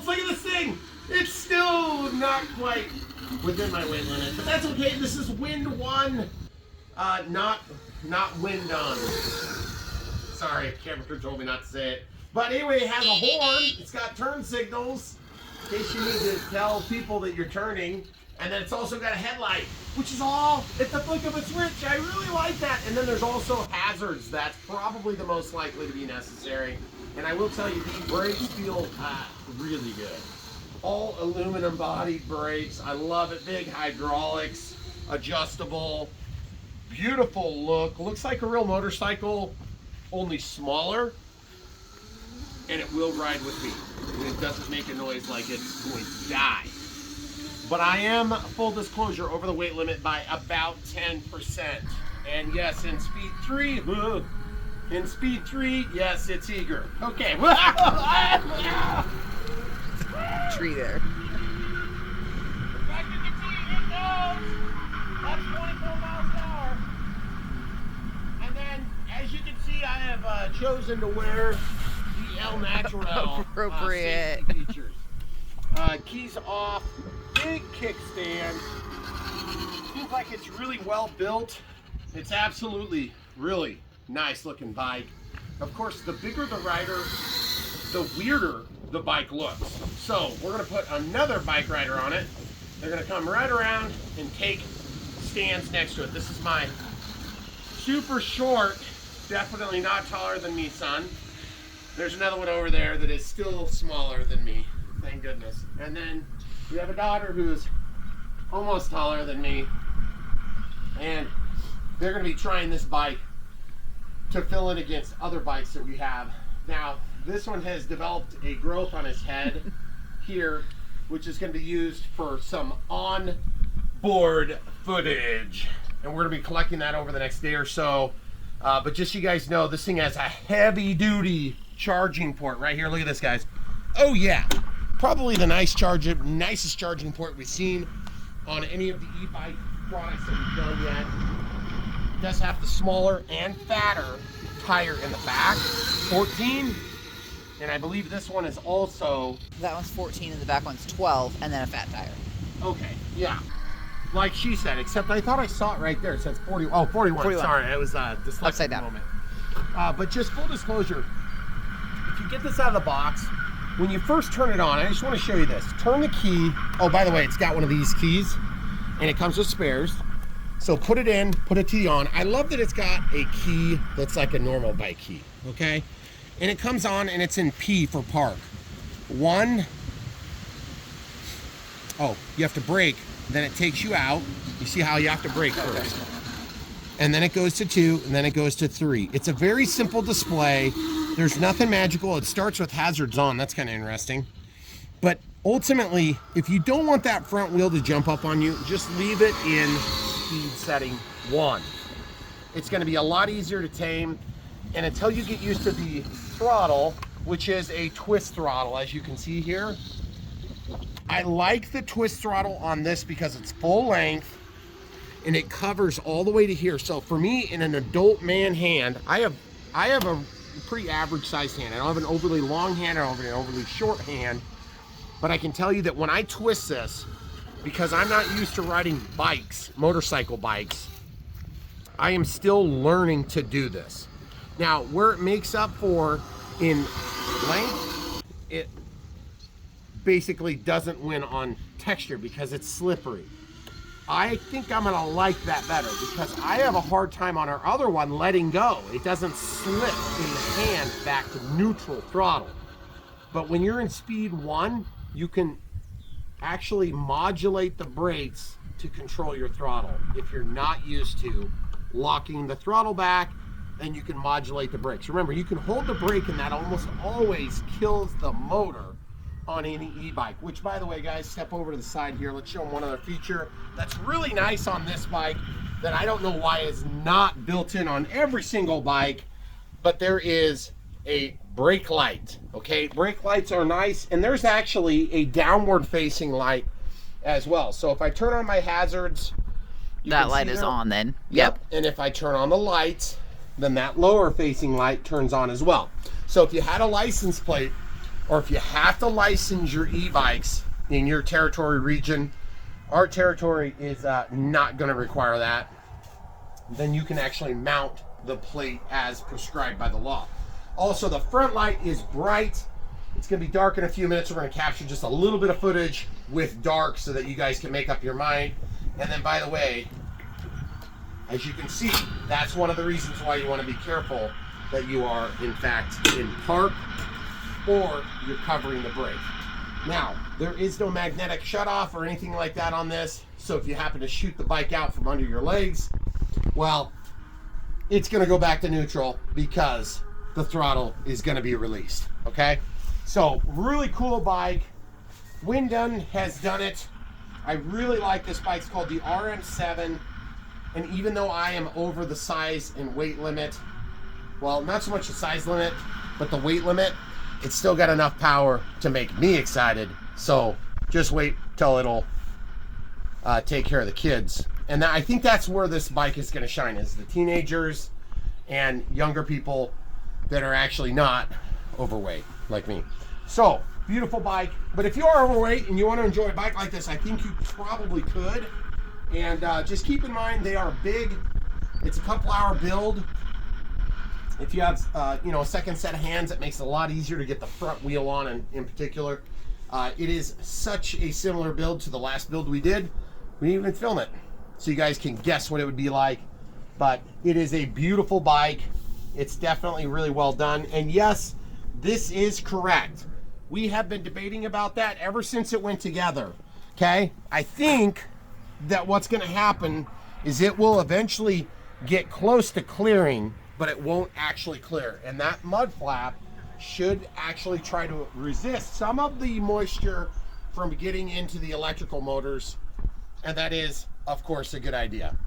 results. Look at this thing. It's still not quite within my weight limit, but that's okay. This is Windone, not Windone. Sorry, camera crew told me not to say it. But anyway, it has a horn. It's got turn signals in case you need to tell people that you're turning. And then it's also got a headlight, which is all at the flick of a switch. I really like that. And then there's also hazards. That's probably the most likely to be necessary. And I will tell you, these brakes feel really good. All aluminum bodied brakes. I love it. Big hydraulics, adjustable, beautiful look. Looks like a real motorcycle, only smaller. And it will ride with me. And it doesn't make a noise like it's going to die. But I am, full disclosure, over the weight limit by about 10%. And yes, in speed 3, yes, it's eager. Okay. Tree there. Back you can see, it goes. That's 24 miles an hour. And then, as you can see, I have chosen to wear the El Natural Appropriate safety features. Keys off. Big kickstand. Seems like it's really well built. It's absolutely really nice looking bike. Of course, the bigger the rider, the weirder the bike looks. So we're gonna put another bike rider on it. They're gonna come right around and take stands next to it. This is my super short, definitely not taller than me son. There's another one over there that is still smaller than me, thank goodness. And then we have a daughter who's almost taller than me, and they're going to be trying this bike to fill it against other bikes that we have. Now, this one has developed a growth on his head here, which is going to be used for some onboard footage, and we're going to be collecting that over the next day or so. But just so you guys know, this thing has a heavy-duty charging port right here. Look at this, guys. Oh, yeah. Probably the nicest charging port we've seen on any of the e-bike products that we've done yet. It does have the smaller and fatter tire in the back, 14, and I believe this one is also... That one's 14 and the back one's 12, and then a fat tire. Okay, yeah. Like she said, except I thought I saw it right there. It says 40. Oh, 41. 41. Sorry, it was a dyslexic moment. But just full disclosure, if you get this out of the box, when you first turn it on, I just want to show you this. Turn the key. Oh, by the way, it's got one of these keys, and it comes with spares. So put it in, put a key on. I love that it's got a key that's like a normal bike key, okay? And it comes on, and it's in P for park. 1. Oh, you have to brake. Then it takes you out. You see how you have to brake first. And then it goes to 2, and then it goes to 3. It's a very simple display. There's nothing magical. It starts with hazards on. That's kind of interesting. But ultimately, if you don't want that front wheel to jump up on you, just leave it in speed setting 1. It's going to be a lot easier to tame. And until you get used to the throttle, which is a twist throttle, as you can see here, I like the twist throttle on this because it's full length and it covers all the way to here. So for me, in an adult man hand, I have a pretty average sized hand. I don't have an overly long hand, I don't have an overly short hand, but I can tell you that when I twist this, because I'm not used to riding bikes, motorcycle bikes, I am still learning to do this. Now, where it makes up for in length, it basically doesn't win on texture because it's slippery. I think I'm gonna like that better because I have a hard time on our other one letting go. It doesn't slip in the hand back to neutral throttle. But when you're in speed 1, you can actually modulate the brakes to control your throttle. If you're not used to locking the throttle back, then you can modulate the brakes. Remember, you can hold the brake and that almost always kills the motor on any e-bike, which, by the way, guys, step over to the side here. Let's show them one other feature that's really nice on this bike that I don't know why is not built in on every single bike, but there is a brake light. Okay, brake lights are nice, and there's actually a downward facing light as well. So if I turn on my hazards, that light is on then. Yep. And if I turn on the lights, then that lower facing light turns on as well. So if you had a license plate or if you have to license your e-bikes in your territory region, our territory is not going to require that, then you can actually mount the plate as prescribed by the law. Also, the front light is bright. It's going to be dark in a few minutes. We're going to capture just a little bit of footage with dark so that you guys can make up your mind. And then, by the way, as you can see, that's one of the reasons why you want to be careful that you are, in fact, in park or you're covering the brake. Now, there is no magnetic shutoff or anything like that on this, so if you happen to shoot the bike out from under your legs, well, it's going to go back to neutral because the throttle is going to be released, okay? So, really cool bike. Windone has done it. I really like this bike. It's called the RM7, and even though I am over the size and weight limit, well, not so much the size limit, but the weight limit, it's still got enough power to make me excited. So just wait till it'll take care of the kids. And I think that's where this bike is going to shine, is the teenagers and younger people that are actually not overweight like me. So beautiful bike. But if you are overweight and you want to enjoy a bike like this, I think you probably could. And just keep in mind, they are big. It's a couple hour build. If you have, a second set of hands, it makes it a lot easier to get the front wheel on in particular. It is such a similar build to the last build we did. We didn't even film it, so you guys can guess what it would be like. But it is a beautiful bike. It's definitely really well done. And yes, this is correct. We have been debating about that ever since it went together, okay? I think that what's gonna happen is it will eventually get close to clearing, but it won't actually clear. And that mud flap should actually try to resist some of the moisture from getting into the electrical motors. And that is, of course, a good idea.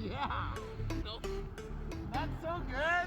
yeah. No. That's so good.